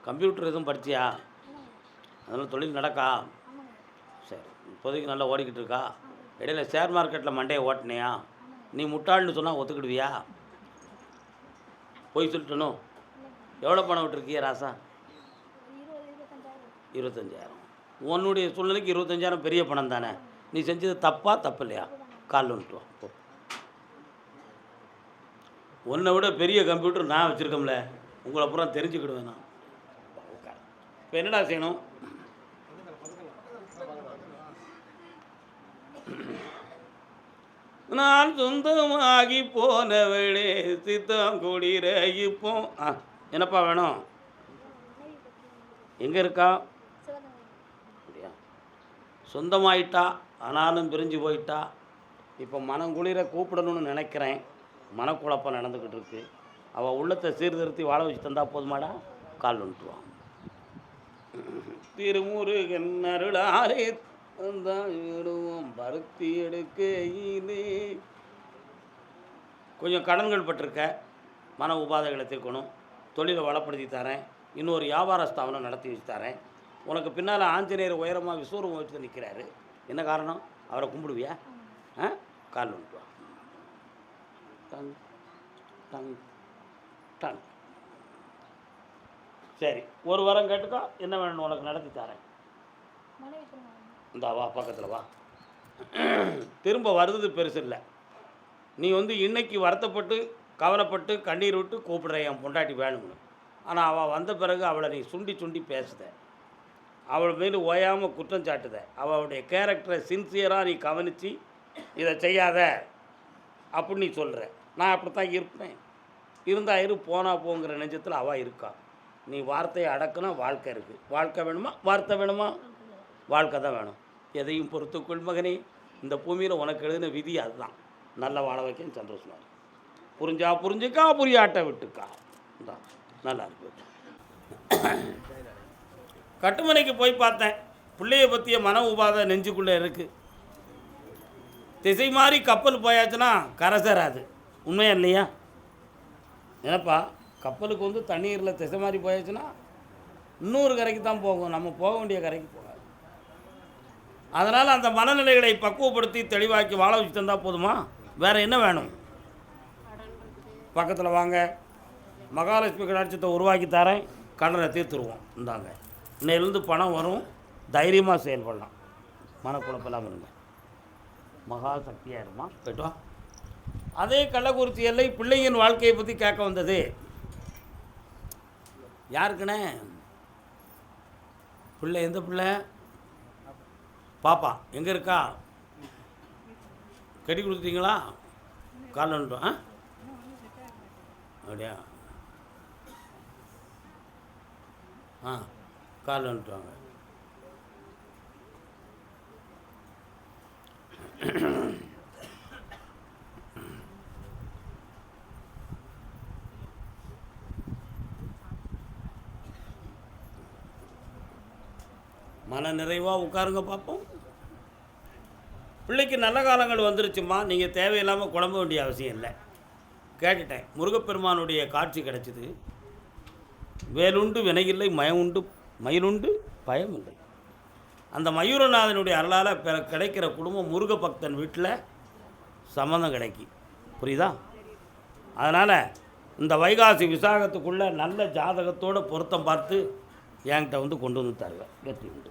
Computer எதுவும் படிச்சியா? அதனால் தொழில் நடக்கா? சரி, இப்போதைக்கு நல்லா ஓடிக்கிட்டு இருக்கா? இடையில ஷேர் மார்க்கெட்டில் மண்டையை ஓட்டினியா? நீ முட்டாள்னு சொன்னால் ஒத்துக்கிடுவியா? போய் சொல்லிட்டணும். எவ்வளோ பணம் விட்டுருக்கிய ராசா? 25,000. உன்னுடைய சூழ்நிலைக்கு 25,000 பெரிய பணம் தானே. நீ செஞ்சது தப்பா தப்பு இல்லையா? காலில் வந்துட்டு வா போ. உன்னை விட பெரிய கம்ப்யூட்டர் நான் வச்சுருக்கோம்ல, உங்களை பூரா தெரிஞ்சுக்கிடுவேன் நான். இப்போ என்னடா செய்யணும்? நான் சொந்தமாகி போனவளே சித்தம் குடிர இப்போ. என்னப்பா வேணும்? எங்கே இருக்கா? அப்படியா? சொந்தமாயிட்டா ஆனாலும் பிரிஞ்சு போயிட்டா. இப்போ மனங்குளிர கூப்பிடணும்னு நினைக்கிறேன். மனக்குழப்பம் நடந்துக்கிட்டு இருக்கு. அவள் உள்ளத்தை சீர்திருத்தி வாழ வச்சு தந்தா போதுமாடா. கால் வந்துட்டுவான். திருமுருகன் அருளாரே தந்தாடுவோம் பருத்தி எடுக்கையிலே. கொஞ்சம் கடன்கள் பட்டிருக்க, மன உபாதைகளை தீர்க்கணும். தொழிலை வளப்படுத்தி தரேன். இன்னொரு வியாபார ஸ்தாபனம் நடத்தி வச்சு தரேன். உனக்கு பின்னால் ஆஞ்சநேயர் உயரமாக விஸ்வரூபம் வச்சு நிற்கிறாரு. என்ன காரணம்? அவரை கும்பிடுவியா? கால் வந்துட்டு வா. Tongue tongue tongue. சரி, ஒரு வாரம் கேட்டுக்கோ. என்ன வேணும் உனக்கு நடத்தி தரேன். இந்தா வா, பக்கத்தில் வா. திரும்ப வருது பெருசு இல்லை. நீ இன்னைக்கு வருத்தப்பட்டு கவலைப்பட்டு கண்ணீர் விட்டு கூப்பிடுற என் பொண்டாட்டி வேணும்னு. ஆனால் அவள் வந்த பிறகு அவளை நீ சுண்டி சுண்டி பேசுத, அவள் மேலே ஓயாமல் குற்றம் சாட்டுத. அவளுடைய கேரக்டரை சின்சியராக நீ கவனித்து இதை செய்யாத அப்படின்னு நீ சொல்கிற. நான் அப்படித்தான் இருப்பேன். இருந்தால் இரு, போனால் போங்கிற நெஞ்சத்தில் அவள் இருக்கா. நீ வார்த்தையை அடக்குனா வாழ்க்கை இருக்குது. வாழ்க்கை வேணுமா? வார்த்தை வேணுமா? வாழ்க்கை தான் வேணும். எதையும் பொறுத்துக்கொள் மகனே. இந்த பூமியில் உனக்கு எழுதின விதி அதுதான். நல்லா வாழ வைக்கன்னு சந்தோஷமாக. புரிஞ்சா புரிஞ்சுக்கா, புரியாட்டை விட்டுக்கா. தான் நல்லா இருக்கு. கட்டுமனைக்கு போய் பார்த்தேன். பிள்ளைய பற்றிய மன உபாதை நெஞ்சுக்குள்ளே இருக்குது. திசை மாறி கப்பல் போயாச்சுன்னா கரை சேராது. உண்மையா இல்லையா? ஏன்னப்பா, கப்பலுக்கு தண்ணீரில் திசை மாறி போயாச்சுன்னா இன்னொரு கரைக்கு தான் போகும். நம்ம போக வேண்டிய கரைக்கு போகாது. அதனால் அந்த மனநிலைகளை பக்குவப்படுத்தி தெளிவாக்கி வாழ வச்சு தந்தால் போதுமா? வேறு என்ன வேணும்? பக்கத்தில் வாங்க, மகாலட்சுமி கடாட்சத்தை உருவாக்கி தரேன். கடனை தீர்த்துருவோம். இந்தாங்க, இன்னையிலேருந்து பணம் வரும். தைரியமாக செயல்படலாம். மனக்குழப்பம் இல்லாமல் இருங்க. மகாசக்தியாக இருமா. போய்ட்டு வா. அதே கள்ளக்குறிச்சி எல்லை பிள்ளையின் வாழ்க்கையை பற்றி கேட்க வந்தது யாருக்குண்ணே? பிள்ளை எந்த பிள்ளை? பாப்பா எங்கே இருக்கா? கட்டி கொடுத்துட்டீங்களா? கால் வந்துட்டோம். அப்படியா? கால் வந்துட்டுவாங்க. மன நிறைவாக உட்காருங்க பார்ப்போம். பிள்ளைக்கு நல்ல காலங்கள் வந்துருச்சுமா. நீங்கள் தேவையில்லாமல் குழம்ப வேண்டிய அவசியம் இல்லை. கேட்டுட்டேன். முருகப்பெருமானுடைய காட்சி கிடைச்சிது. வேலுண்டு வினையில்லை, மயிலுண்டு பயம் இல்லை. அந்த மயூரநாதனுடைய அருளால் கிடைக்கிற குடும்பம் முருக பக்தன் வீட்டில் சம்மந்தம் கிடைக்கி. புரியுதா? அதனால் இந்த வைகாசி விசாகத்துக்குள்ளே நல்ல ஜாதகத்தோடு பொருத்தம் பார்த்து என்கிட்ட கொண்டு வந்து தருவேன். வெற்றி உண்டு.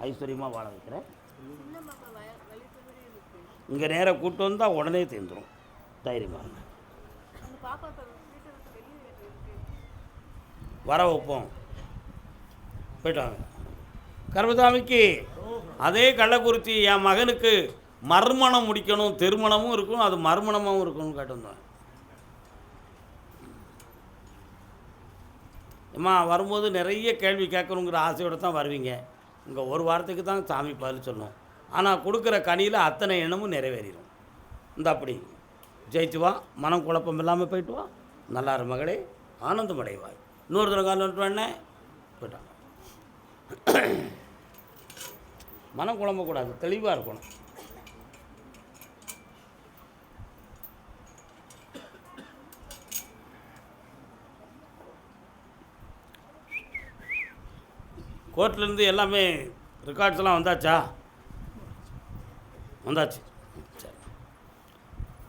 ஐஸ்வர்யமாக வாழ வைக்கிறேன். இங்கே நேராக கூட்டு வந்தால் உடனே தீர்ந்துடும். தைரியமாக வர வைப்போம். போய்ட்டாங்க. கர்மசாமிக்கு அதே கள்ளக்குறிச்சி என் மகனுக்கு மறுமணம் முடிக்கணும். திருமணமும் இருக்கும், அது மறுமணமாகவும் இருக்கணும்னு கேட்டிருந்தேன். அம்மா வரும்போது நிறைய கேள்வி கேட்கணுங்கிற ஆசையோடு தான் வருவீங்க. இங்கே ஒரு வாரத்துக்கு தான் சாமி பதில் சொல்லணும். ஆனால் கொடுக்குற கனியில் அத்தனை எண்ணமும் நிறைவேறிடும். இந்த அப்படி ஜெயிச்சு வா. மனம் குழப்பம் இல்லாமல் போயிட்டு வா. நல்லாரு மகளே, ஆனந்தம் அடைவாய். இன்னொரு தடவை கால் வந்துட்டு வேணே போயிட்டாங்க. மனம் குழம்பக்கூடாது, தெளிவாக இருக்கணும். கோர்ட்லேருந்து எல்லாமே ரெக்கார்ட்ஸ்லாம் வந்தாச்சா? வந்தாச்சு. சரி,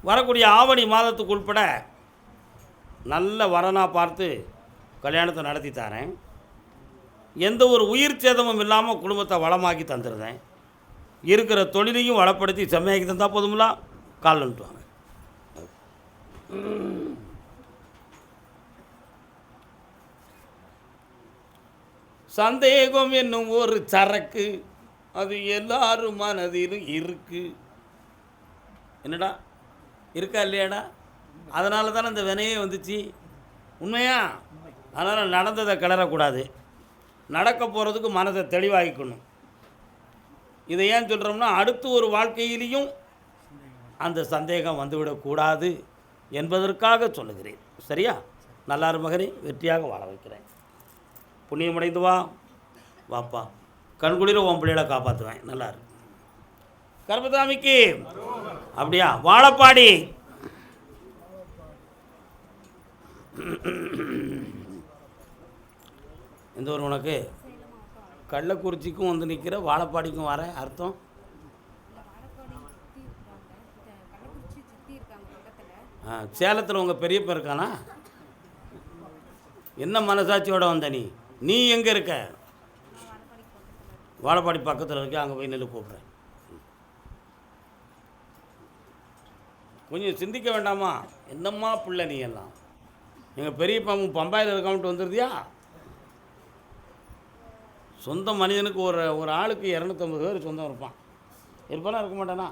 வரக்கூடிய ஆவணி மாதத்துக்கு உட்பட நல்ல வரனாக பார்த்து கல்யாணத்தை நடத்தி தரேன். எந்த ஒரு உயிர் சேதமும் இல்லாமல் குடும்பத்தை வளமாக்கி தந்துடுறேன். இருக்கிற தொழிலையும் வளப்படுத்தி செம்மையாக்கி தந்தால் போதுங்களா? கால் வந்துட்டுவாங்க. சந்தேகம் என்னும் ஒரு சரக்கு, அது எல்லாரும் மனதிலும் இருக்கு. என்னடா இருக்கா இல்லையாடா? அதனால தானே இந்த வினையே வந்துச்சு. உண்மையா? அதனால் நடந்ததை கிளறக்கூடாது. நடக்க போகிறதுக்கு மனதை தெளிவாகிக்கணும். இதை ஏன் சொல்கிறோம்னா, அடுத்து ஒரு வாழ்க்கையிலையும் அந்த சந்தேகம் வந்துவிடக்கூடாது என்பதற்காக சொல்லுகிறேன். சரியா? நல்லாரு மகனே, வெற்றியாக வாழ வைக்கிறேன். புண்ணியமடைந்து வா. வாப்பா, கண்குளிர உன் பிள்ளைகளை காப்பாற்றுவேன். நல்லா இருக்கு. கர்மசாமிக்கு அப்படியா? வாழப்பாடி எந்த ஒரு உனக்கு? கள்ளக்குறிச்சிக்கும் வந்து நிற்கிற, வாழப்பாடிக்கும் வர அர்த்தம்? சேலத்தில் உங்கள் பெரியப்ப இருக்கானா? என்ன மனசாட்சியோடு வந்த நீ? நீ எங்கே இருக்க? வாழப்பாடி பக்கத்தில் இருக்க. அங்கே போய் நெல் கூப்பிட்றேன். கொஞ்சம் சிந்திக்க வேண்டாமா? என்னம்மா பிள்ளை நீ எல்லாம்? எங்கள் பெரியப்பாவும் பம்பாயில் இருக்காமட்டு வந்துருதியா? சொந்த மனிதனுக்கு ஒரு ஆளுக்கு 250 பேர் சொந்தம் இருப்பானா இருக்க மாட்டானா?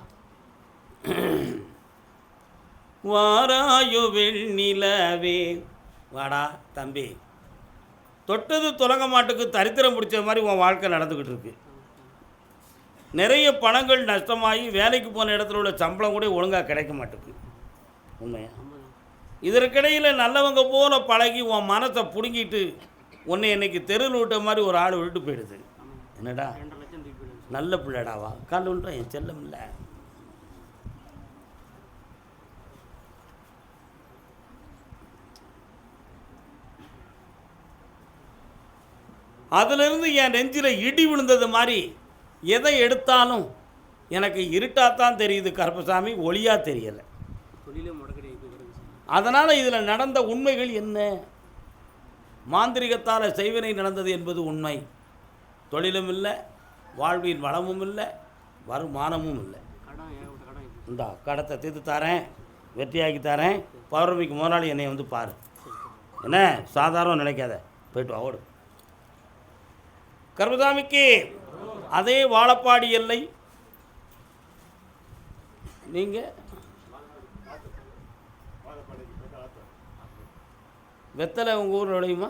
வாராயோ வெண்ணிலவே வாடா தம்பி. தொட்டது தொடங்க மாட்டுக்கு தரித்திரம் பிடிச்ச மாதிரி உன் வாழ்க்கை நடந்துக்கிட்டு இருக்கு. நிறைய பணங்கள் நஷ்டமாகி வேலைக்கு போன இடத்துல உள்ள சம்பளம் கூட ஒழுங்காக கிடைக்க மாட்டேங்குது. உண்மையா? இதற்கிடையில் நல்லவங்க போல பழகி உன் மனத்தை பிடுங்கிட்டு உன்னை இன்னைக்கு தெருவில் விட்ட மாதிரி ஒரு ஆள் விட்டு போயிடுது. என்னடா நல்ல பிள்ளைடாவா? கால் விட்டுறேன். என் செல்லம் இல்லை. அதிலிருந்து என் நெஞ்சில் இடி விழுந்தது மாதிரி எதை எடுத்தாலும் எனக்கு இருட்டாத்தான் தெரியுது கருப்பசாமி, ஒளியாக தெரியலை. அதனால் இதில் நடந்த உண்மைகள் என்ன? மாந்திரிகத்தால் செய்வினை நடந்தது என்பது உண்மை. தொழிலும் இல்லை, வாழ்வின் வளமும் இல்லை, வருமானமும் இல்லை. இந்தா கடத்தை தீர்த்து தரேன், வெற்றியாக்கி தரேன். பௌர்ணமிக்கு முதலாளி என்னை வந்து பாரு. என்ன சாதாரணம் நினைக்காத, போய்ட்டு ஓடு. கர்மசாமிக்கு அதே வாழப்பாடி எல்லை. நீங்கள் வெத்தலை உங்கள் ஊரில் விளையுமா?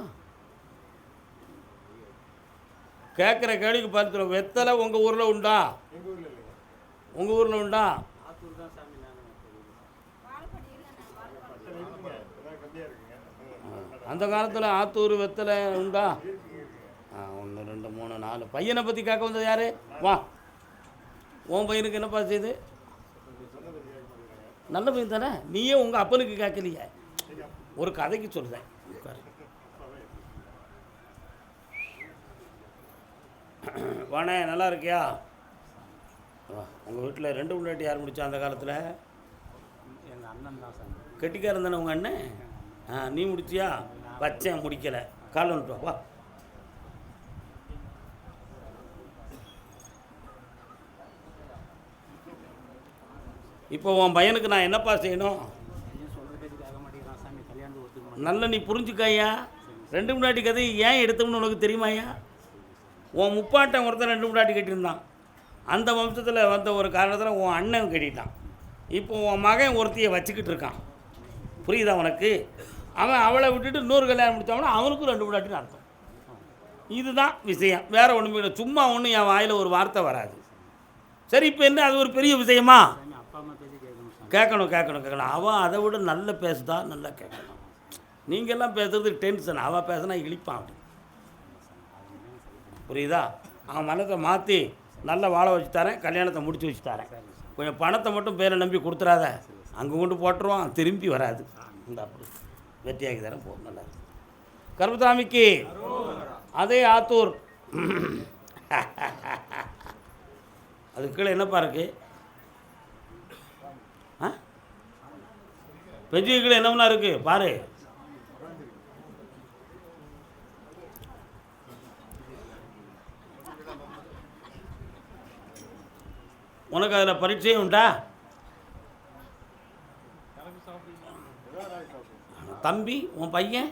கேட்குற கேள்விக்கு பார்த்துருவோம். வெத்தலை உங்கள் ஊரில் உண்டா? உங்கள் ஊரில் உண்டா? அந்த காலத்தில் ஆத்தூர் வெத்தலை உண்டா? 1 2 3 4. பையனை பற்றி கேட்க வந்தது யார்? வா, உன் பையனுக்கு என்னப்பா செய்யுது? நல்ல பையன் தானே? நீயே உங்கள் அப்பனுக்கு கேட்கலையே. ஒரு கதைக்கு சொல்கிறேன். வாணே, நல்லா இருக்கியா? உங்கள் வீட்டில் 2 முன்னாடி யார் முடித்தா அந்த காலத்தில்? எங்கள் அண்ணன் தான் சார். கெட்டிக்காரன் தானே உங்கள் அண்ணன்? நீ முடிச்சியா? வச்சேன், முடிக்கலை. கால் வந்துட்டு வா. இப்போ உன் பையனுக்கு நான் என்னப்பா செய்யணும்? நல்ல நீ புரிஞ்சுக்காயா. 2 முன்னாடி கதை ஏன் எடுத்தோம்னு உனக்கு தெரியுமாயா? உன் முப்பாட்டன் ஒருத்தன் 2 முன்னாடி கட்டியிருந்தான். அந்த வம்சத்தில் வந்த ஒரு காரணத்தில் உன் அண்ணன் கட்டிட்டான். இப்போ உன் மகன் ஒருத்தையை வச்சுக்கிட்டு இருக்கான். புரியுதா உனக்கு? அவன் அவளை விட்டுட்டு இன்னொரு கல்யாணம் முடித்தவனா அவனுக்கும் 2 முன்னாடின்னு அர்த்தம். இதுதான் விஷயம், வேறு ஒன்றுமே இல்லை. சும்மா ஒன்றும் என் வாயில் ஒரு வார்த்தை வராது. சரி, இப்போ என்ன அது ஒரு பெரிய விஷயமா? கேட்கணும். அவன் அதை விட நல்ல பேசுதா, நல்லா கேட்கணும். நீங்கள்லாம் பேசுறது டென்ஷன், அவன் பேசுனா இழிப்பான். அப்படி புரியுதா? அவன் மனத்தை மாற்றி நல்லா வாழ வச்சு தரேன், கல்யாணத்தை முடிச்சு வச்சு தரேன். கொஞ்சம் பணத்தை மட்டும் பேரை நம்பி கொடுத்துறாத, அங்கே கொண்டு போட்டுருவான், திரும்பி வராது. இந்த அப்படி வெற்றியாக்கி தரேன். போ, நல்லா இருக்கு. கருப்பசாமிக்கு அதே ஆத்தூர் அது கீழே என்னப்பா இருக்கு? பெஞ்சுக்கு கீழே என்னம்னா இருக்கு பாரு. உனக்கு அதில் பரீட்சையும் உண்டா? தம்பி உன் பையன்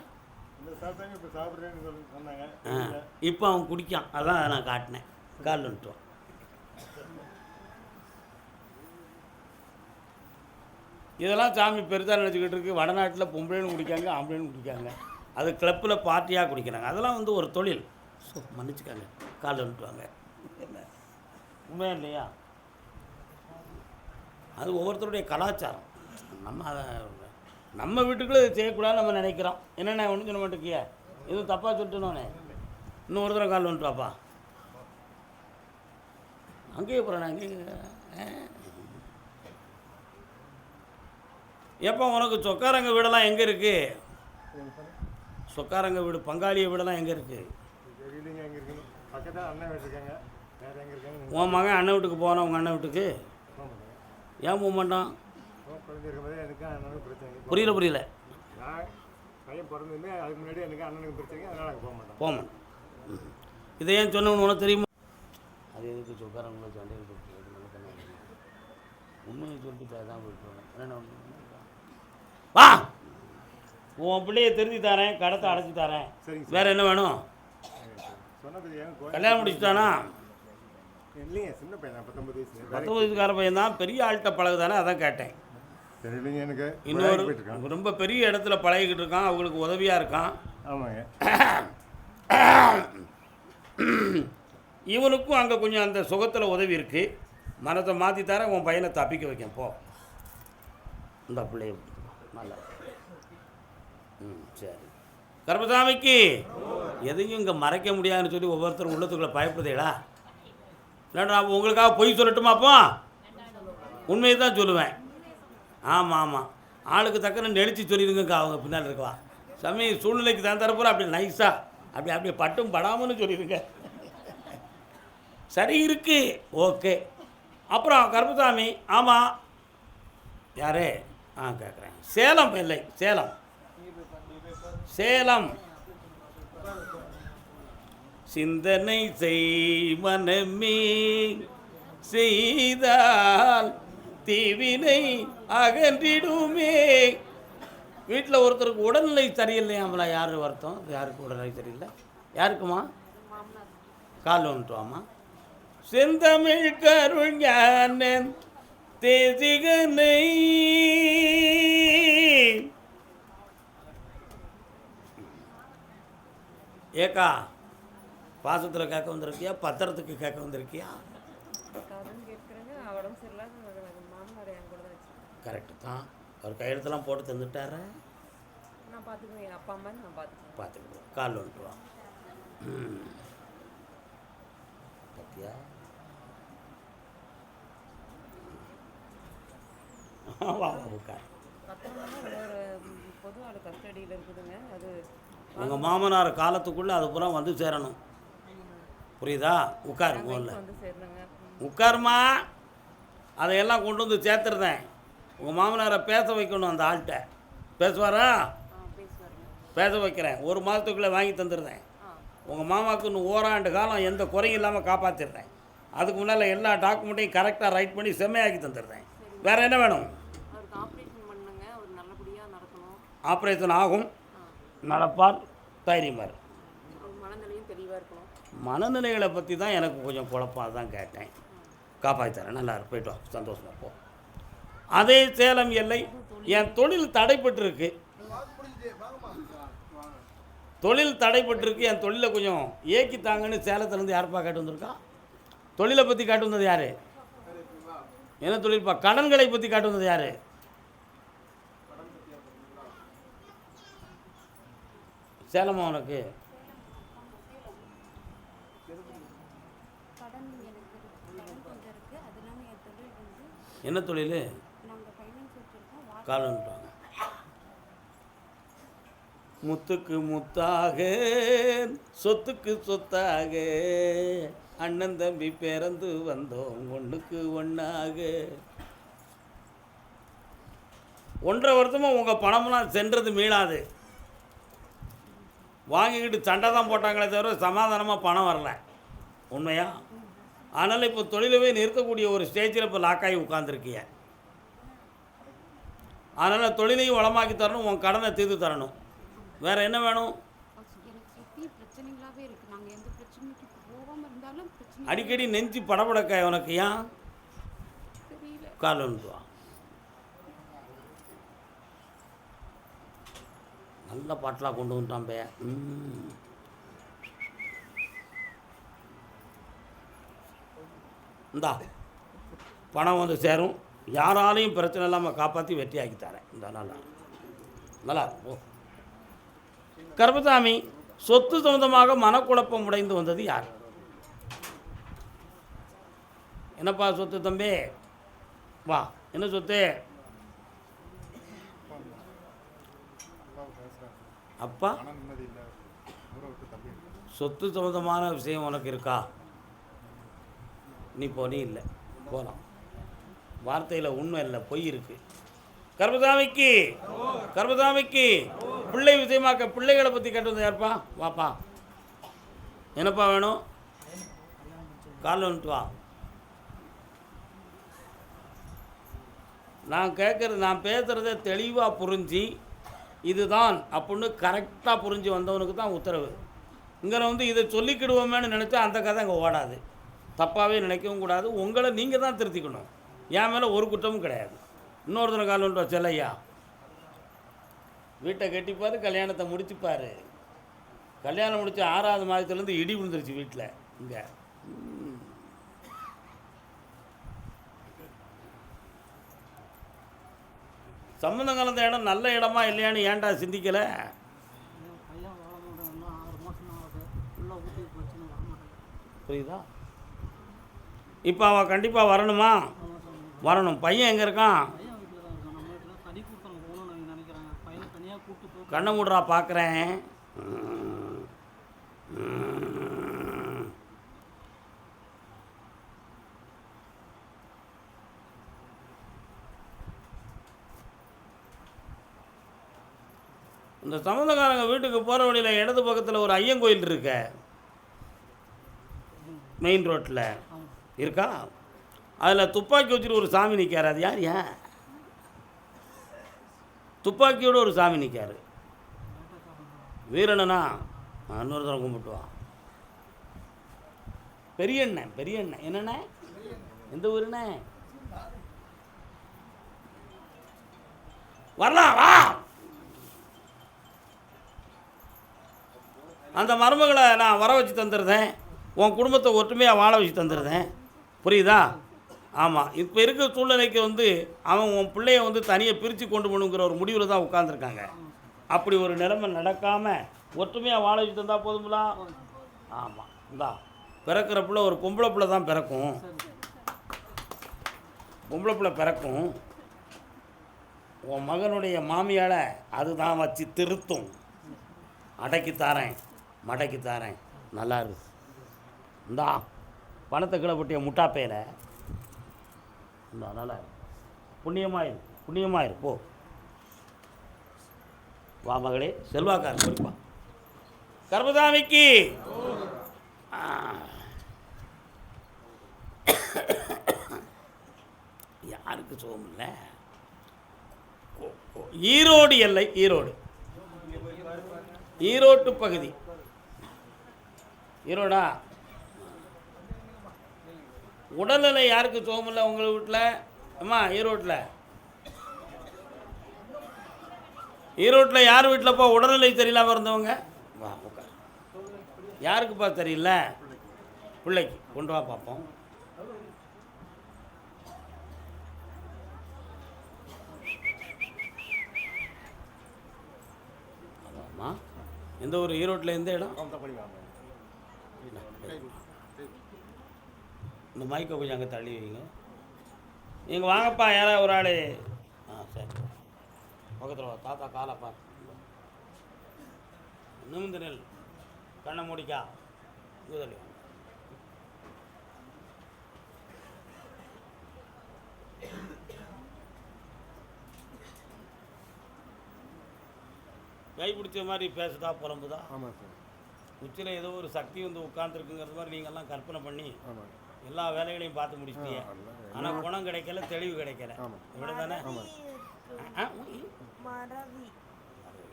இப்போ அவன் குடிக்கான், அதான் நான் காட்டினேன். கால் வந்துட்டோம். இதெல்லாம் சாமி பெருசாக நினச்சிக்கிட்டு இருக்கு. வடநாட்டில் பொம்பளைன்னு குடிக்காங்க, ஆம்பளைன்னு குடிக்காங்க. அது கிளப்பில் பார்ட்டியாக குடிக்கிறாங்க. அதெல்லாம் வந்து ஒரு தொழில். மன்னிச்சுக்காங்க, கால் வந்துட்டுவாங்க. உண்மையா இல்லையா? அது ஒவ்வொருத்தருடைய கலாச்சாரம். நம்ம வீட்டுக்குள்ளே இது செய்யக்கூடாது நம்ம நினைக்கிறோம். என்னென்ன ஒன்று சொல்ல மாட்டேங்கிய, எதுவும் தப்பாக சொல்லிட்டுனோன்னே இன்னும் ஒரு தடவை கால் வந்துட்டுவாப்பா. அங்கேயே போகிறேன் அங்கேயே. எப்போ உனக்கு சொக்காரங்க வீடெல்லாம் எங்கே இருக்குது? சொக்காரங்க வீடு பங்காளிய வீடெல்லாம் எங்கே இருக்குது? உன் மகன் அண்ணன் வீட்டுக்கு போனா உங்கள் அண்ணன் வீட்டுக்கு ஏன் போக மாட்டான்? புரியல. போக மாட்டான். இதை ஏன் சொன்னவனு உனக்கு தெரியுமா? அது எதுக்கு சொக்காரங்களை சண்டையில் உண்மையை சொல்லிட்டு தான் போயிட்டு வா. உன் பிள்ளைய திருத்தி தரேன், கடத்தை அடைச்சி தரேன். வேற என்ன வேணும்? கல்யாணம் முடிச்சுட்டானா? 19 வயசுக்கார பையன் தான். பெரிய ஆள்கிட்ட பழகுதானே, அதான் கேட்டேன். இன்னொரு ரொம்ப பெரிய இடத்துல பழகிக்கிட்டு இருக்கான், அவங்களுக்கு உதவியாக இருக்கான். இவனுக்கும் அங்கே கொஞ்சம் அந்த சுகத்தில் உதவி இருக்குது. மனத்தை மாற்றி தர உன் பையனை தப்பிக்க வைக்கேன். போ இந்த பிள்ளைய நல்லா. சரி. கருப்பசாமிக்கு எதையும் இங்கே மறைக்க முடியாதுன்னு சொல்லி ஒவ்வொருத்தரும் உள்ளத்துக்குள்ளே பயப்படுதேடா. இல்லைடா உங்களுக்காக பொய் சொல்லட்டுமாப்போ? உண்மையை தான் சொல்லுவேன். ஆமாம், ஆளுக்கு தக்கன்னு நெளிச்சு சொல்லிடுங்கக்கா. அவங்க பின்னால் இருக்கவா சாமி சூழ்நிலைக்கு தான் தரப்போல அப்படி நைஸாக அப்படியே பட்டும் படாமன்னு சொல்லிடுங்க. சரி இருக்கு, ஓகே. அப்புறம் கருப்பசாமி, ஆமாம் யாரு? கேட்குறேன். சேலம் இல்லை, சேலம். சிந்தனை செய் மனமே, செய்தால் தீவினை அகன்றிடுமே. வீட்டில் ஒருத்தருக்கு உடல்நிலை சரியில்லையாமலா? யார் வருத்தம்? யாருக்கு உடல்நிலை சரியில்லை? யாருக்குமா? கால் வந்துட்டுவாமா. செந்தமிழ் கருஞான தேசிகனை ஏக்கா பாசத்தில் கேட்க வந்திருக்கியா, பத்திரத்துக்கு கேட்க வந்திருக்கியா? கரெக்டு தான். அவர் கையெழுத்தெல்லாம் போட்டு தந்துட்டார. நான் பார்த்துக்குவேன், அப்பா அம்மா நான் பார்த்துக்குவேன். கால் வந்துட்டுவான். பத்தியா உங்கள் மாமனார் காலத்துக்குள்ளே அது பூரா வந்து சேரணும். புரியுதா? உட்காரு, உட்காருமா. அதையெல்லாம் கொண்டு வந்து சேர்த்துருந்தேன். உங்கள் மாமனாரை பேச வைக்கணும். அந்த ஆள்கிட்ட பேசுவாரா? பேச வைக்கிறேன். 1 மாதத்துக்குள்ளே வாங்கி தந்துடுறேன். உங்கள் மாமாவுக்கு இன்னும் ஓராண்டு காலம் எந்த குறையும் இல்லாமல் காப்பாற்றிடுறேன். அதுக்கு முன்னால் எல்லா டாக்குமெண்ட்டையும் கரெக்டாக ரைட் பண்ணி செம்மையாக்கி தந்துடுறேன். வேறு என்ன வேணும்? ஆப்ரேஷன் ஆகும், நடப்பார், தைரியமார். மனநிலைகளை பற்றி தான் எனக்கு கொஞ்சம் குழப்பம், தான் கேட்டேன். காப்பாற்றி தரேன், நல்லா போய்ட்டு வா, சந்தோஷமாக போ. அதே சேலம் எல்லை. என் தொழில் தடைப்பட்டிருக்கு. என் தொழிலை கொஞ்சம் ஏக்கித்தாங்கன்னு சேலத்துலேருந்து யாருப்பா கேட்டு வந்திருக்கா? தொழிலை பற்றி காட்டு வந்தது யார்? என்ன தொழில்ப்பா? கடன்களை பற்றி காட்டு வந்தது யார்? சேலமா உனக்கு? என்ன தொழில்? கால் வந்துட்டாங்க. முத்துக்கு முத்தாக சொத்துக்கு சொத்தாக அண்ணன் தம்பி பிறந்து வந்தோம் ஒன்றுக்கு ஒன்றாக. 1.5 வருஷமாக உங்கள் பணம்லாம் சென்றது மீளாது. வாங்கிக்கிட்டு சண்டை தான் போட்டாங்களே தவிர சமாதானமாக பணம் வரல. உண்மையா? அதனால் இப்போ தொழிலவே நிறுத்தக்கூடிய ஒரு ஸ்டேஜில் இப்போ லாக்காகி உட்காந்துருக்கீங்க. அதனால் தொழிலையும் வளமாக்கி தரணும், உன் கடனை தீர்த்து தரணும். வேறு என்ன வேணும்? அடிக்கடி நெஞ்சு படபடக்க உனக்கு ஏன்? கால் வந்துவா நல்ல பாட்டெலாம் கொண்டு வந்துட்டான் பைய. இந்தா பணம் வந்து சேரும். யாராலையும் பிரச்சனை இல்லாமல் காப்பாற்றி வெற்றியாக்கி தரேன். இந்த நல்லா ஓ. கருப்பசாமி, சொத்து சம்பந்தமாக மனக்குழப்பம் உடைந்து வந்தது யார்? என்னப்பா சொத்து தம்பி? வா, என்ன சொத்து? அப்பா, சொத்து சம்பந்தமான விஷயம் உனக்கு இருக்கா? நீ போனே இல்லை, போகலாம். வார்த்தையில் உண்மை இல்லை, பொய் இருக்கு. கர்மசாமிக்கு பிள்ளை விஷயமாக்க பிள்ளைகளை பற்றி கேட்டு வந்த யாருப்பா? வாப்பா, என்னப்பா வேணும்? காலைல வந்துட்டு வா. நான் கேட்குறது, நான் பேசுகிறத தெளிவாக புரிஞ்சு இதுதான் அப்படின்னு கரெக்டாக புரிஞ்சு வந்தவனுக்கு தான் உத்தரவு. இங்கே வந்து இதை சொல்லிக்கிடுவோமேன்னு நினச்சா அந்த கதை அங்கே ஓடாது. தப்பாகவே நினைக்கவும் கூடாது. உங்களை நீங்கள் தான் திருத்திக்கணும். என் மேலே ஒரு குற்றமும் கிடையாது. இன்னொருத்தனை கால் ஒன்று செல்லையா, வீட்டை கட்டிப்பார், கல்யாணத்தை முடிச்சுப்பார். கல்யாணம் முடித்து 6வது மாதத்துலேருந்து இடி விழுந்துருச்சு வீட்டில். இங்கே சம்மந்தம் கலந்த இடம் நல்ல இடமா இல்லையான்னு ஏன்டா சிந்திக்கலை? புரியுதா? இப்போ அவன் கண்டிப்பாக வரணுமா? வரணும். பையன் எங்கே இருக்கான்? கண்ணை மூடுறா, பார்க்குறேன். இந்த சம்பந்தக்காரங்க வீட்டுக்கு போகிற வழியில் இடது பக்கத்தில் ஒரு ஐயன் கோயில் இருக்க, மெயின் ரோட்டில் இருக்கா? அதில் துப்பாக்கி வச்சுட்டு ஒரு சாமி நிற்காரு. அது யார்? ஏன் துப்பாக்கியோட ஒரு சாமி நிற்காரு? வீரண்ணனா? இன்னொரு தரம் கும்பிட்டுவான். பெரியண்ணன். என்னண்ணே? எந்த ஊருண்ணே? வரலாம், வா. அந்த மருமகளை நான் வர வச்சு தந்துடுறேன். உன் குடும்பத்தை ஒற்றுமையாக வாழ வச்சு தந்துடுறேன். புரியுதா? ஆமாம். இப்போ இருக்கிற சூழ்நிலைக்கு வந்து அவன் உன் பிள்ளைய வந்து தனியாக பிரித்து கொண்டு போகணுங்கிற ஒரு முடிவில் தான் உட்காந்துருக்காங்க. அப்படி ஒரு நிலைமை நடக்காமல் ஒற்றுமையாக வாழ வச்சு தந்தால் போதுங்களா? ஆமாம். இந்தா பிறக்கிற பிள்ளை ஒரு பொம்பளை பிள்ளை தான் பிறக்கும். பொம்பளை பிள்ளை பிறக்கும். உன் மகனுடைய மாமியால் அதுதான் வச்சு திருத்தும். அடக்கி தாரேன், மடக்கி தாரேன், நல்லா இருக்கு. இந்தா பணத்தை கீழே போட்டிய முட்டாப்பையில் இந்தா நல்லா புண்ணியமாயிரு போ. வா மகளே, செல்வாக்கார் குறிப்பா. கர்மசாமிக்கு யாருக்கு சுகம் இல்லை? ஈரோடு எல்லை, ஈரோட்டு பகுதி. ஈரோடா? உடல்நிலை யாருக்கு சோகமில்லை உங்கள் வீட்டில்? அம்மா ஈரோட்டில் யார் வீட்டிலப்பா உடல்நிலை சரியில்லாமல் இருந்தவங்க? வா உட்கார். யாருக்குப்பா தெரியல? பிள்ளைக்கு. கொண்டு வா பார்ப்போம். அதாம்மா. எந்த ஒரு ஈரோட்டில் எந்த இடம்? இந்த மைக்கை கொஞ்சம் அங்கே தள்ளி வைங்க. நீங்கள் வாங்கப்பா, யாராவது ஒரு ஆள். சரி, பக்கத்தில் தாத்தா காலப்பா. நிமிந்து நெல், கண்ணை மூடிக்கா, ஊதலி. கை பிடிச்ச மாதிரி பேசுதா புலம்புதா? ஆமாம் சார். உச்சியில் ஏதோ ஒரு சக்தி வந்து உட்காந்துருக்குங்கிறது மாதிரி நீங்கள்லாம் கற்பனை பண்ணி எல்லா வேலைகளையும் பார்த்து முடிச்சிட்டீங்க. ஆனால் குணம் கிடைக்கல, தெளிவு கிடைக்கல. இவ்வளோ தானே?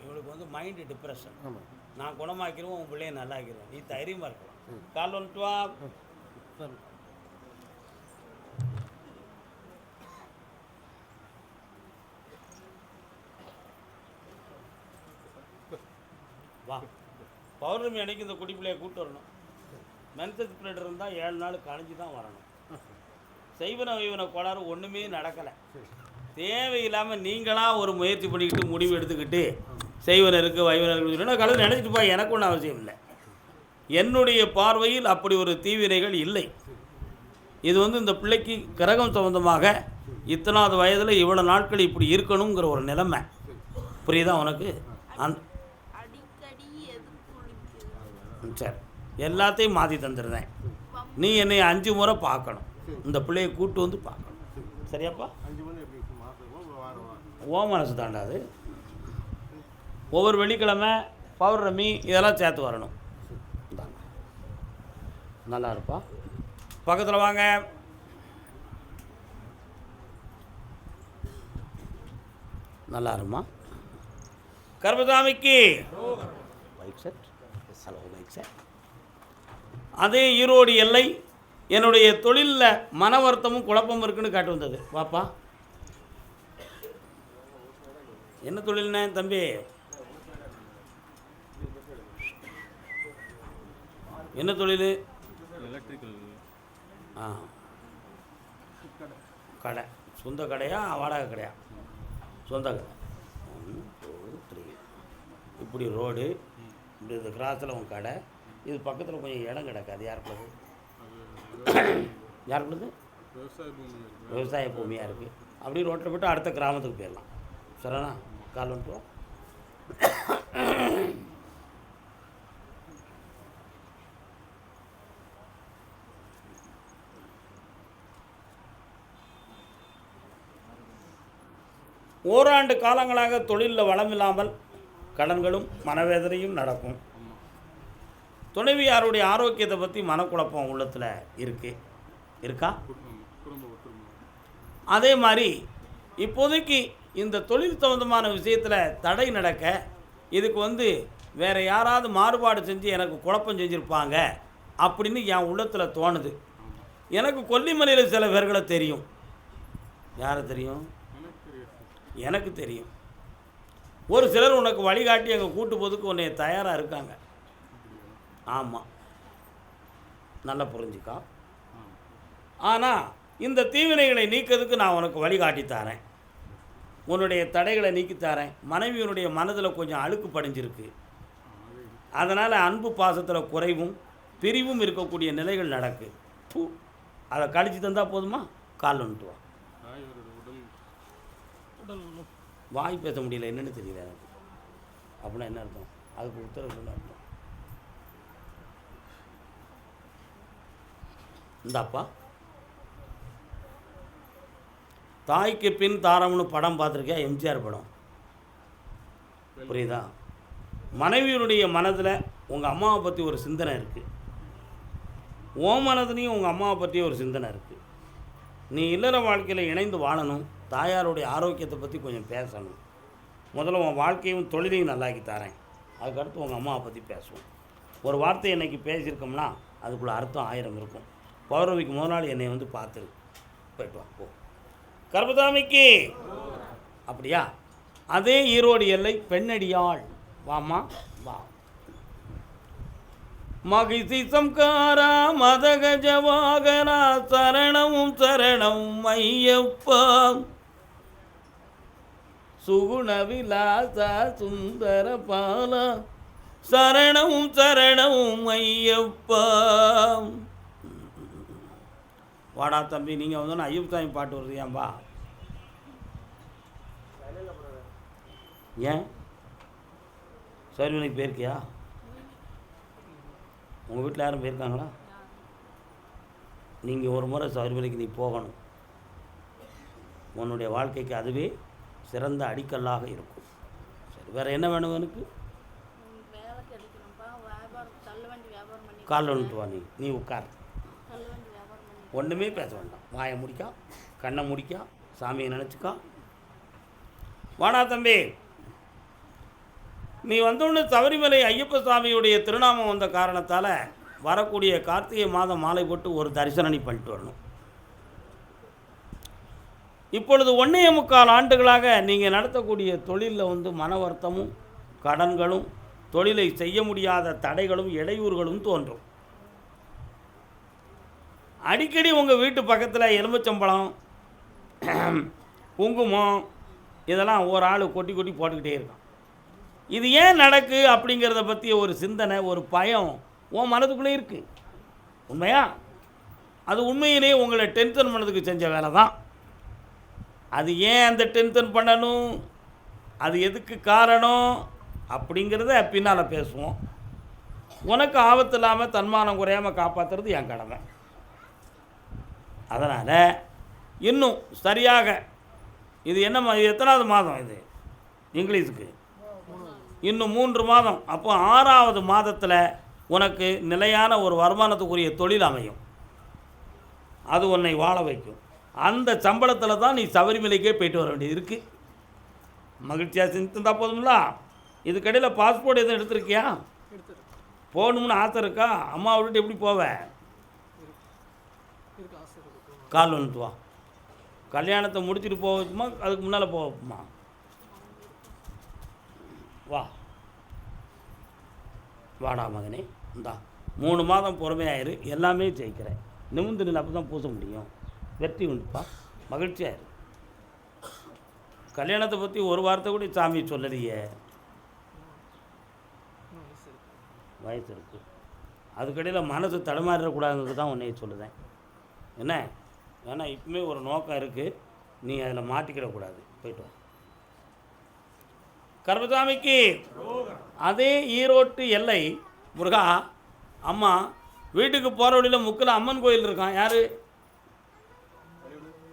இவளுக்கு வந்து மைண்டு டிப்ரெஷன். நான் குணமாக்கிடுவோம், உன் பிள்ளைய நல்லா ஆக்கிடுவேன். நீ தைரியமாக இருக்கலாம். கால் வந்துட்டு வா. வா. பௌர்ணமி அன்னைக்கு இந்த குடி பிள்ளையை கூப்பிட்டு வரணும். மென்சஸ் பிளட் இருந்தால் 7 நாள் கழிஞ்சு தான் வரணும். செய்வன வைவன கோளாறு ஒன்றுமே நடக்கலை. தேவையில்லாமல் நீங்களாக ஒரு முயற்சி பண்ணிக்கிட்டு முடிவு எடுத்துக்கிட்டு செய்வன இருக்குது வைவன இருக்குன்னு கலந்து நினச்சிட்டு போய் எனக்கு ஒன்றும் அவசியம் இல்லை. என்னுடைய பார்வையில் அப்படி ஒரு தீவினைகள் இல்லை. இது வந்து இந்த பிள்ளைக்கு கிரகம் சம்பந்தமாக இத்தனாவது வயதில் இவ்வளோ நாட்கள் இப்படி இருக்கணுங்கிற ஒரு நிலைமை. புரியுதா உனக்கு? சரி, எல்லாத்தையும் மாற்றி தந்துடுறேன். நீ என்னை 5 முறை பார்க்கணும். இந்த பிள்ளையை கூப்பிட்டு வந்து பார்க்கணும். சரியாப்பா? ஓ மனசு தாண்டாது. ஒவ்வொரு வெள்ளிக்கிழமை பௌர்ணமி இதெல்லாம் சேர்த்து வரணும். நல்லா இருப்பா. பக்கத்தில் வாங்க. நல்லா இருமா. கர்மசாமிக்கு mike set. Hello mike set. அதே ஈரோடு எல்லை. என்னுடைய தொழிலில் மன வருத்தமும் குழப்பமும் இருக்குன்னு காட்டு வந்தது. வாப்பா. என்ன தொழில்ண்ணே தம்பி? என்ன தொழில்? எலக்ட்ரிக்கல். கடை. சொந்த கடையா வாடகை கடையா? சொந்த கடை. 1 2 3. இப்படி ரோடு, இப்படி இந்த கிராஸில் உன் கடை. இது பக்கத்தில் கொஞ்சம் இடம் கிடக்காது. யாருக்குள்ளது? யாருக்குள்ளது? விவசாய பூமியாக இருக்குது. அப்படியே ரோட்டில் போய்ட்டு அடுத்த கிராமத்துக்கு போயிடலாம். சரிண்ணா? கால் வந்துட்டு. ஓராண்டு காலங்களாக தொழிலில் வளம் இல்லாமல் கடன்களும் மனவேதனையும் நடக்கும். துணைவியாருடைய ஆரோக்கியத்தை பற்றி மனக்குழப்பம் உள்ளத்தில் இருக்கா? அதே மாதிரி இப்போதைக்கு இந்த தொழில் சம்பந்தமான விஷயத்தில் தடை நடக்க இதுக்கு வந்து வேறு யாராவது மாறுபாடு செஞ்சு எனக்கு குழப்பம் செஞ்சுருப்பாங்க அப்படின்னு என் உள்ளத்தில் தோணுது. எனக்கு கொல்லிமலையில் சில பேர்களை தெரியும். யாரை தெரியும்? எனக்கு தெரியும். ஒரு சிலர் உனக்கு வழிகாட்டி எங்கள் கூட்டு போதுக்கு உன்னை தயாராக இருக்காங்க. ஆமாம், நல்லா புரிஞ்சுக்கா. ஆனால் இந்த தீவினைகளை நீக்கிறதுக்கு நான் உனக்கு வழிகாட்டி தரேன். உன்னுடைய தடைகளை நீக்கித்தாரேன். மனைவியினுடைய மனதில் கொஞ்சம் அழுக்கு படிஞ்சிருக்கு. அதனால் அன்பு பாசத்தில் குறைவும் பிரிவும் இருக்கக்கூடிய நிலைகள் நடக்கு. அதை கழிச்சு தந்தால் போதுமா? கால் வந்துட்டு வா. வாய் பேச முடியல, என்னென்னு தெரியல எனக்கு. அப்படின்னா என்ன அர்த்தம்? அதுக்கு உத்தரவு சொல்ல அர்த்தம். இந்தாப்பா. தாய்க்கு பின் தாரம்னு படம் பார்த்துருக்கேன், எம்ஜிஆர் படம். புரியுதா? மனைவியினுடைய மனதில் உங்கள் அம்மாவை பற்றி ஒரு சிந்தனை இருக்குது. உன் மனதுலேயும் உங்கள் அம்மாவை பற்றி ஒரு சிந்தனை இருக்குது. நீ இல்லற வாழ்க்கையில் இணைந்து வாழணும். தாயாருடைய ஆரோக்கியத்தை பற்றி கொஞ்சம் பேசணும். முதல்ல உன் வாழ்க்கையும் தொழிலையும் நல்லாக்கி தரேன். அதுக்கடுத்து உங்கள் அம்மாவை பற்றி பேசுவோம். ஒரு வார்த்தை இன்றைக்கி பேசியிருக்கோம்னா அதுக்குள்ளே அர்த்தம் 1000 இருக்கும். பௌர்ணமிக்கு முதல் நாள் என்னை வந்து பார்த்துரு. போய்ட்டு வா போ. கர்மசாமிக்கு அப்படியா? அதே ஈரோடு எல்லை பெண்ணடியாள். வாமா வா. மகிசி சம்காரா மதகஜவாகரா சரணமும் சரணம் ஐயப்பா. சுகுண விலாசா சுந்தர பாலா சரணமும் சரணமும் ஐயப்பா. வாடா தம்பி, நீங்கள் வந்து ஐயப்ப சாமி பாட்டு வருது. ஏன்பா? ஏன் சரி, இன்னைக்கு போயிருக்கியா? உங்கள் வீட்டில் யாரும் போயிருக்காங்களா? நீங்கள் ஒரு முறை சபரிமலைக்கு நீ போகணும். உன்னுடைய வாழ்க்கைக்கு அதுவே சிறந்த அடிக்கல்லாக இருக்கும். சரி, வேறு என்ன வேணும் எனக்கு? கால் வந்துட்டு வா. நீ உட்கார். ஒன்றுமே பேச வேண்டாம். வாயை முடிக்கா, கண்ணை முடிக்கா, சாமியை நினச்சிக்கா. வாடா தம்பி, நீ வந்தோடனே சபரிமலை ஐயப்ப சாமியுடைய திருநாமம் வந்த காரணத்தால் வரக்கூடிய கார்த்திகை மாதம் மாலை போட்டு ஒரு தரிசனம் நீ பண்ணிட்டு வரணும். இப்பொழுது 1.25 ஆண்டுகளாக நீங்கள் நடத்தக்கூடிய தொழிலில் வந்து மன வருத்தமும் கடன்களும் தொழிலை செய்ய முடியாத தடைகளும் இடையூறுகளும் தோன்றும். அடிக்கடி உங்கள் வீட்டு பக்கத்தில் எலும்பச்சம்பழம், குங்குமம் இதெல்லாம் ஒரு ஆள் கொட்டி கொட்டி போட்டுக்கிட்டே இருக்கான். இது ஏன் நடக்கு அப்படிங்கிறத பற்றி ஒரு சிந்தனை, ஒரு பயம் உன் மனதுக்குள்ளே இருக்குது. உண்மையா? அது உண்மையிலே உங்களை டென்ஷன் பண்ணதுக்கு செஞ்ச வேலை தான். அது ஏன் அந்த டென்ஷன் பண்ணணும், அது எதுக்கு காரணம் அப்படிங்கிறத பின்னால் பேசுவோம். உனக்கு ஆபத்து இல்லாமல் தன்மானம் குறையாமல் காப்பாற்றுறது என் கடமை. அதனால் இன்னும் சரியாக இது என்ன இது எத்தனாவது மாதம்? இது இங்கிலீஷுக்கு இன்னும் 3 மாதம். அப்போ 6வது மாதத்தில் உனக்கு நிலையான ஒரு வருமானத்துக்குரிய தொழில் அமையும். அது உன்னை வாழ வைக்கும். அந்த சம்பளத்தில் தான் நீ சபரிமலைக்கே போயிட்டு வர வேண்டியது இருக்குது. மகிழ்ச்சியாக செஞ்சுருந்தா போதும்ல. இதுக்கடையில் பாஸ்போர்ட் எதுவும் எடுத்திருக்கியா? போகணும்னு ஆசை இருக்கா? அம்மாவை விட்டு எப்படி போவேன்? கால் வந்துட்டு வா. கல்யாணத்தை முடிச்சுட்டு போக வச்சுமா, அதுக்கு முன்னால் போக வைப்புமா? வா வாடா மகனே. இந்தா 3 மாதம் பொறுமையாயிரு, எல்லாமே ஜெயிக்கிறேன். நிமிந்து நின்று அப்போ தான் பூச முடியும். வெற்றி உண்டுப்பா, மகிழ்ச்சியாயிரு. கல்யாணத்தை பற்றி ஒரு வார்த்தை கூட சாமி சொல்லலையே. வயசு இருக்குது, அதுக்கடையில் மனசு தடுமாறிடக்கூடாதுங்கிறது தான் உன்னைய சொல்லுதேன். என்ன? ஏன்னா இப்பவுமே ஒரு நோக்கம் இருக்குது, நீ அதில் மாட்டிக்கிடக்கூடாது. போய்ட்டு வா. கருப்பசாமிக்கு அதே ஈரோட்டு எல்லை முருகா. அம்மா வீட்டுக்கு போகிற வழியில் முக்கில் அம்மன் கோயில் இருக்கான். யார்?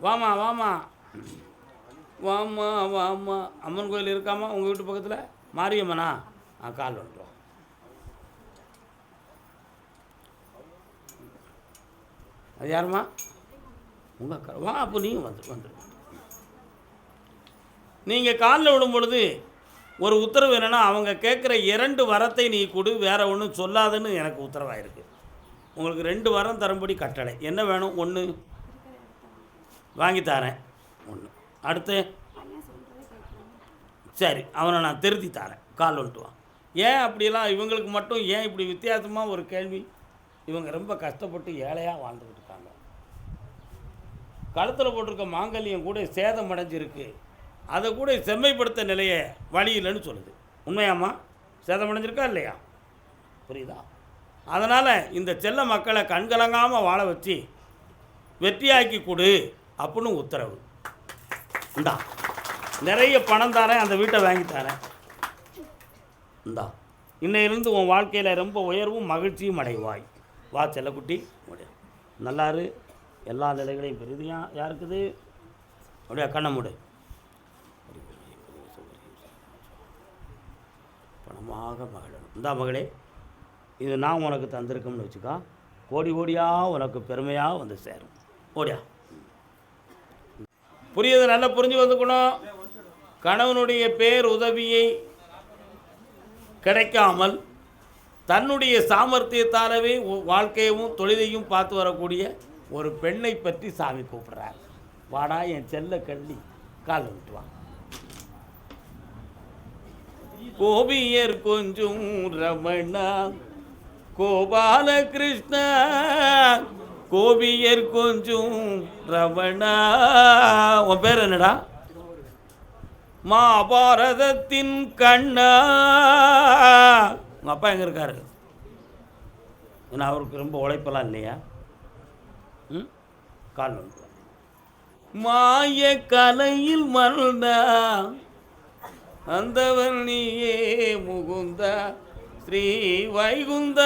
வாமா வாமா வாமா வாமா. அம்மன் கோயில் இருக்காமா உங்கள் வீட்டு பக்கத்தில்? மாரியம்மனா? கால் வந்துடும். அது யாருமா? உங்கள் அக்கா. வா, அப்போ நீங்கள் வந்துடு. நீங்கள் காலில் விடும் பொழுது ஒரு உத்தரவு என்னென்னா, அவங்க கேட்குற 2 வரத்தை நீ கொடு, வேறு ஒன்றும் சொல்லாதுன்னு எனக்கு உத்தரவாயிருக்கு. உங்களுக்கு 2 வரம் தரும்படி கட்டளை. என்ன வேணும்? 1 வாங்கித்தாரேன். 1 அடுத்து சரி, அவனை நான் திருத்தி தரேன். கால் வந்துட்டு வா. ஏன் அப்படியெல்லாம் இவங்களுக்கு மட்டும் ஏன் இப்படி வித்தியாசமாக ஒரு கேள்வி? இவங்க ரொம்ப கஷ்டப்பட்டு ஏழையாக வாழ்ந்துக்கிட்டு இருக்காங்க. கழுத்தில் போட்டிருக்க மாங்கல்யம் கூட சேதம் அடைஞ்சிருக்கு. அதை கூட செம்மைப்படுத்த நிலையை வழி இல்லைன்னு சொல்லுது. உண்மையாம்மா? சேதம் அடைஞ்சிருக்கா இல்லையா? புரியுதா? அதனால் இந்த செல்ல மக்களை கண்கலங்காமல் வாழ வச்சு வெற்றியாக்கி கொடு அப்படின்னு உத்தரவு. இந்தா நிறைய பணம் தரேன், அந்த வீட்டை வாங்கி தரேன். இந்தா இன்னையிலிருந்து உன் வாழ்க்கையில் ரொம்ப உயர்வும் மகிழ்ச்சியும் அடைவாய். வா செல்லக்குட்டி, நல்லாரு. எல்லா நிலைகளையும் பெரிதியா யாருக்குது? அப்படியே கண்ணை மூடு. பணமாக மகிழணும். இந்தா மகளே, இது நான் உனக்கு தந்திருக்கோம்னு வச்சுக்கா. கோடி கோடியாக உனக்கு பெருமையாக வந்து சேரும். ஓடியா. புரியுது? நல்லா புரிஞ்சு வந்துக்கணும். கணவனுடைய பேர் உதவியை கிடைக்காமல் தன்னுடைய சாமர்த்தியத்தாலவே வாழ்க்கையவும் தொழிலையும் பார்த்து வரக்கூடிய ஒரு பெண்ணை பற்றி சாமி கூப்பிட்றார். வாடா என் செல்ல கள்ளி, கால் விட்டுவா. கோபியர் கொஞ்சம் ரமணா கோபாலகிருஷ்ண, கோபியர் கொஞ்சம் ரமணா. உன் பேர் என்னடா? மகாபாரதத்தின் கண்ணா. உங்கள் அப்பா எங்கே இருக்காரு? ஏன்னா அவருக்கு ரொம்ப உழைப்பெல்லாம் இல்லையா? கால் வந்து மாய கலையில் மறந்தா அந்தவன் நீயே முகுந்தா ஸ்ரீ வைகுந்த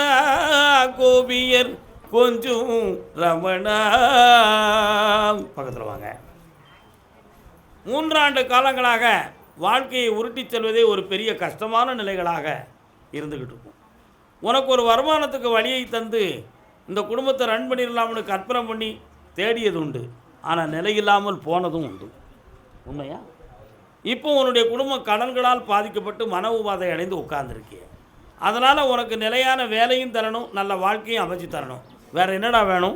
கோபியர் கொஞ்சம் ரமணா. பக்கத்தில் வாங்க. 3 ஆண்டு காலங்களாக வாழ்க்கையை உருட்டிச் செல்வதே ஒரு பெரிய கஷ்டமான நிலைகளாக இருந்துக்கிட்டு இருக்கும். உனக்கு ஒரு வருமானத்துக்கு வழியை தந்து இந்த குடும்பத்தை ரன் பண்ணிடலாம்னு கற்பனை பண்ணி தேடியது உண்டு. ஆனால் நிலையில்லாமல் போனதும் உண்டு. உண்மையா? இப்போ உன்னுடைய குடும்பம் கடன்களால் பாதிக்கப்பட்டு மன உபாதை அடைந்து உட்கார்ந்துருக்கிய. அதனால் உனக்கு நிலையான வேலையும் தரணும், நல்ல வாழ்க்கையும் அமைச்சு தரணும். வேறு என்னடா வேணும்?